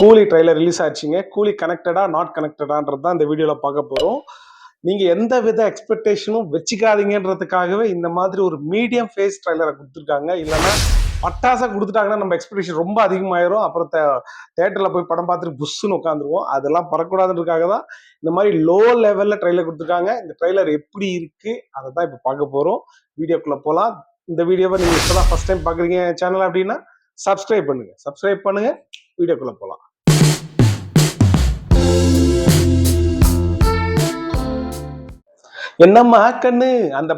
கூலி trailer release ஆச்சுங்க. கூலி கனெக்டடா நாட் கனெக்டடான்றது தான் இந்த வீடியோவில் பார்க்க போகிறோம். நீங்கள் எந்த வித எக்ஸ்பெக்டேஷனும் வச்சுக்காதீங்கன்றதுக்காகவே இந்த மாதிரி ஒரு மீடியம் ஃபேஸ் ட்ரைலரை கொடுத்துருக்காங்க. இல்லைன்னா பட்டாசா கொடுத்துட்டாங்கன்னா நம்ம எக்ஸ்பெக்டேஷன் ரொம்ப அதிகமாயிரும். அப்புறம் தேட்டரில் போய் படம் பார்த்துட்டு புஷ்ஷுன்னு உட்காந்துருவோம். அதெல்லாம் பறக்கூடாதுன்றதுக்காக தான் இந்த மாதிரி லோ லெவலில் ட்ரைலர் கொடுத்துருக்காங்க. இந்த ட்ரைலர் எப்படி இருக்குது அதை தான் இப்போ பார்க்க போகிறோம். வீடியோக்குள்ளே போகலாம். இந்த வீடியோவை நீங்கள் இப்போ தான் ஃபஸ்ட் டைம் பார்க்குறீங்க சேனல் அப்படின்னா சப்ஸ்கிரைப் பண்ணுங்கள். வீடியோக்குள்ளே போகலாம். என்னம்மா கண்ணு அந்த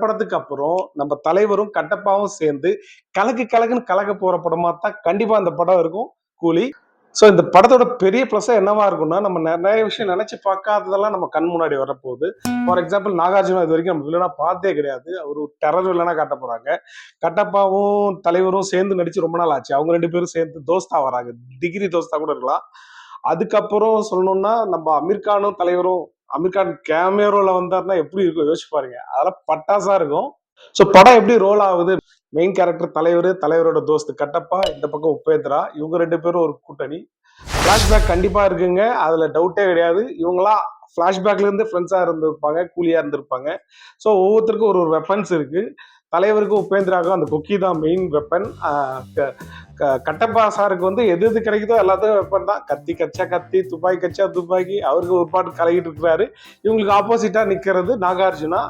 படத்துக்கு அப்புறம் நம்ம தலைவரும் கட்டப்பாவும் சேர்ந்து கலக்குன்னு கலக்க போற படமா தான் கண்டிப்பா அந்த படம் இருக்கும் கூலி. ஸோ இந்த படத்தோட பெரிய ப்ளஸ் என்னவா இருக்கும்னா, நம்ம நிறைய விஷயம் நினைச்சு பார்க்காததெல்லாம் நம்ம கண் முன்னாடி வரப்போகுது. ஃபார் எக்ஸாம்பிள் நாகார்ஜுனா இது வரைக்கும் நம்ம வில்லனா பார்த்தே கிடையாது. அவர் ஒரு டெரர் வில்லனா காட்ட போறாங்க. கட்டப்பாவும் தலைவரும் சேர்ந்து நடிச்சு ரொம்ப நாள் ஆச்சு. அவங்க 2 பேரும் சேர்ந்து தோஸ்தா வராங்க. டிகிரி தோஸ்தா கூட இருக்கலாம். அதுக்கப்புறம் சொல்லணும்னா நம்ம அமீர்கானும் தலைவரும் அமீர்கான் கேமரோல வந்தாருன்னா எப்படி இருக்கும் யோசிச்சு பாருங்க. அதெல்லாம் பட்டாசா இருக்கும். ஸோ படம் எப்படி ரோல் ஆகுது, மெயின் கேரக்டர் தலைவரோட தோஸ்து கட்டப்பா, இந்த பக்கம் உபேந்திரா, இவங்க 2 பேரும் ஒரு கூட்டணி. பிளாஷ்பேக் கண்டிப்பா இருக்குங்க, அதுல டவுட்டே கிடையாது. இவங்களாம் பிளாஷ்பேக்ல இருந்து ஃப்ரெண்ட்ஸா இருந்திருப்பாங்க, கூலியா இருந்திருப்பாங்க. ஸோ ஒவ்வொருத்தருக்கும் ஒரு வெப்பன்ஸ் இருக்கு. தலைவருக்கும் உபேந்திராவுக்கும் அந்த கொக்கி தான் மெயின் வெப்பன். கட்டப்பா சாருக்கு வந்து எது கிடைக்குதோ எல்லாத்தையும் வெப்பன் தான். கத்தி கச்சா கத்தி, துப்பாக்கி கச்சா துப்பாக்கி. அவருக்கு ஒரு பாட்டு கலகிட்டு இருக்கிறாரு. இவங்களுக்கு ஆப்போசிட்டா நிக்கிறது நாகார்ஜுனா.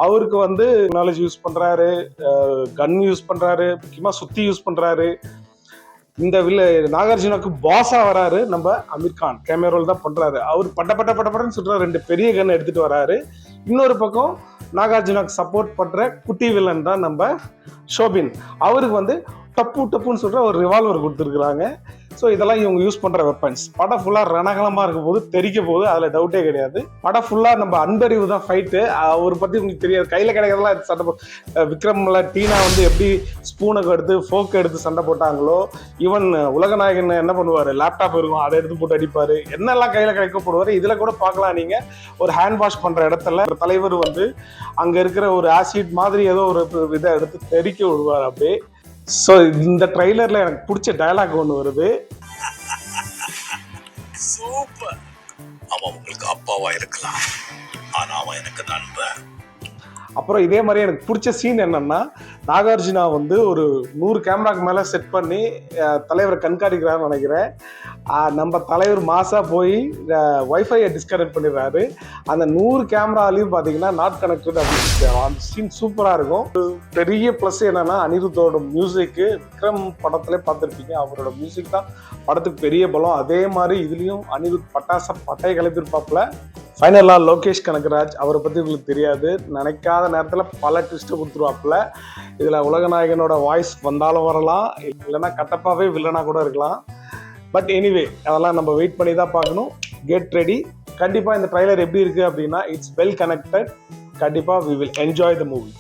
அவருக்கு வந்து நாலேஜ் யூஸ் பண்றாரு, கன் யூஸ் பண்றாரு, முக்கியமா சுத்தி யூஸ் பண்றாரு. இந்த நாகார்ஜுனாக்கு பாஸா வராரு நம்ம அமீர்கான். கேமரோல் தான் பண்றாரு. அவர் பட்டன்னு சொல்ற 2 பெரிய கன் எடுத்துட்டு வராரு. இன்னொரு பக்கம் நாகார்ஜுனாக்கு சப்போர்ட் பண்ற குட்டி வில்லன் தான் நம்ம ஷோபின். அவருக்கு வந்து டப்புன்னு சொல்ற ஒரு ரிவால்வர் கொடுத்துருக்குறாங்க. ஸோ இதெல்லாம் இவங்க யூஸ் பண்ற வெப்பன்ஸ். படம் ஃபுல்லா ரணகலமா இருக்கும் போது தெரிக்க போகுது, அதுல டவுட்டே கிடையாது. படம் ஃபுல்லா நம்ம அன்பறிவு தான் ஃபைட்டு. அவரை பத்தி உங்களுக்கு தெரியாது. கையில கிடைக்கிறதெல்லாம் சண்டை. விக்ரம்ல டீனா வந்து எப்படி ஸ்பூனை எடுத்து ஃபோக் எடுத்து சண்டை போட்டாங்களோ, ஈவன் உலகநாயகன் என்ன பண்ணுவாரு, லேப்டாப் இருக்கும் அதை எடுத்து போட்டு அடிப்பாரு. என்னெல்லாம் கையில கிடைக்கப்படுவாரு இதுல கூட பார்க்கலாம். நீங்க ஒரு ஹேண்ட் வாஷ் பண்ற இடத்துல தலைவர் வந்து அங்க இருக்கிற ஒரு ஆசிட் மாதிரி ஏதோ ஒரு இதை எடுத்து தெறிக்க விடுவார் அப்படியே. ஸோ இந்த ட்ரைலர்ல எனக்கு பிடிச்ச டயலாக் ஒன்று வருது. சூப்பர். அவன் உங்களுக்கு அப்பாவா இருக்கலாம், ஆனா அவன் எனக்கு நண்பன். அப்புறம் இதே மாதிரி எனக்கு பிடிச்ச சீன் என்னன்னா, நாகார்ஜுனா வந்து ஒரு 100 கேமராக்கு மேலே செட் பண்ணி தலைவரை கண்காணிக்கிறான்னு நினைக்கிறேன். நம்ம தலைவர் மாசா போய் வைஃபையை டிஸ்கனெக்ட் பண்ணிடுறாரு. அந்த 100 கேமராலையும் பார்த்தீங்கன்னா நாட் கனெக்டட் அப்படின்னு அந்த சீன் சூப்பராக இருக்கும். பெரிய ப்ளஸ் என்னன்னா, அனிருத்தோட மியூசிக்கு விக்ரம் படத்துல பார்த்துருப்பீங்க. அவரோட மியூசிக் தான் படத்துக்கு பெரிய பலம். அதே மாதிரி இதுலேயும் அனிருத் பட்டையை கிளப்பியிருப்பாப்புல. ஃபைனலாக லோகேஷ் கனகராஜ், அவரை பற்றி உங்களுக்கு தெரியாது. நினைக்காத நேரத்தில் பல ட்விஸ்ட்டை கொடுத்துருவாப்புல. இதில் உலகநாயகனோட வாய்ஸ் வந்தாலும் வரலாம், இல்லைன்னா கட்டப்பாவே வில்லனா கூட இருக்கலாம். பட் எனிவே அதெல்லாம் நம்ம வெயிட் பண்ணி தான் பார்க்கணும். Get ready. கண்டிப்பாக இந்த ட்ரைலர் எப்படி இருக்குது அப்படின்னா, இட்ஸ் வெல் கனெக்டட். கண்டிப்பாக we will enjoy the movie.